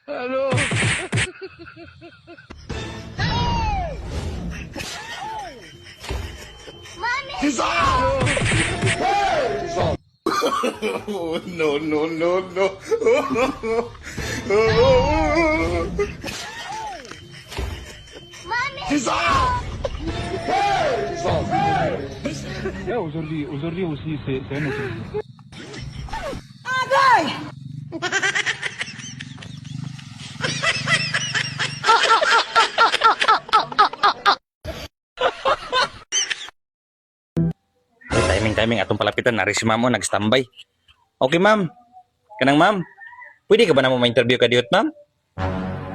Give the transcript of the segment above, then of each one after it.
Ano? No, no, no, no. Aujourd'hui aussi, c'est un autre. Timing atong palapitan na si ma'am nag-standby. Okay ma'am. Kanang ma'am. Pwede ka ba na mo ma-interview ka diot ma'am?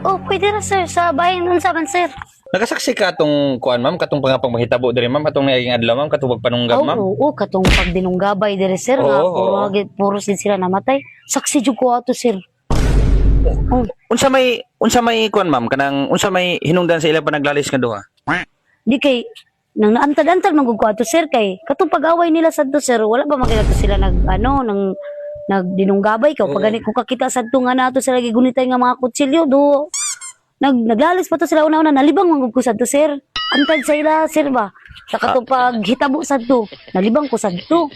Oh, pwede na sir, sa bayan nun sa man sir. Nagasaksi ka atong kuan ma'am katong pangapang mahitabo diri ma'am atong naiging adlaw ma'am katong pagpanunggab ma'am. Oo, katong pagdinunggabay dire sir nga Oo. puro sin sila namatay. Saksi jud ko ato sir. Unsa may kuan ma'am kanang unsa may hinungdan sa ilang panaglalis nga duha? Di kay nang naantad-antad man gud ko ato sir kay katong pag-away nila sadto sir wala ba maginato sila nagdinunggabay ka pag gani ko kakita sadto nga nato sila gigunitay nga mga kutsilyo do naglalis pa to sila una-una nalibang man gud ko sadto sir antad sa ila sir ba sa katong paghitabo sadto nalibang ko sadto.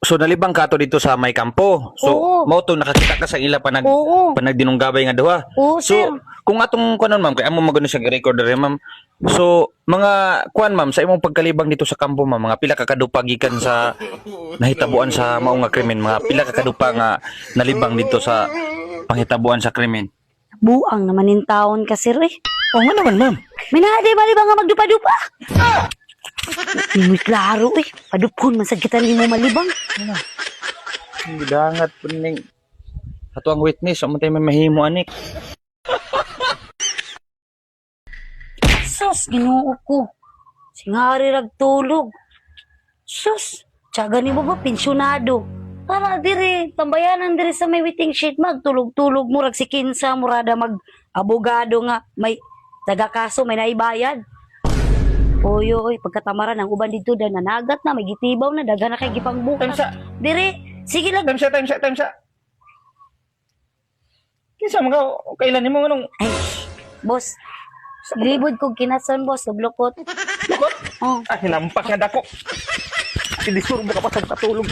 So nalibang ka to dito sa may kampo. So Oo. mao to nakakita ka sa ila Oo. panagdinunggabay nga duha. Oo, sir. So kung atong kuanon ma'am kay amo magano siya i-record diri ma'am. So mga kuan ma'am sa imong pagkalibang dito sa kampo ma'am mga pila ka kadupa gikan sa nahitabuan sa mao nga krimen mga pila ka kadupa nga nalibang dito sa panghitabuan sa krimen. Buang naman in taon ka sir eh. Oh nga naman ma'am. Minadi mali ba nga magdupa-dupa? Hindi klaro eh. Padupon man sa kita ni mo malibang. Gidangat puning ato ang witness amo tay may mahimo anik. Sus, ginoo ko. Singari ragtulog. Sus, tiyaga ni mo ba pensyonado? Tara diri, tambayanan diri sa may waiting sheet magtulog-tulog mo rag si kinsa murada mag abogado nga may taga-kaso may naibayad. Oyo, oy, pagkatamaran ang uban dito da nanagat na, may gitibaw na, daghan na kay gipangbukas. Tansa. Diri, sige lang. Time sa. Kinsa mga kailan nimo nganong Ay, boss. Libod kong kinason, boss. Naglukot. lukot? Oh. Ah, hinampas nga dako. Silisur mo ka pa sa katulog.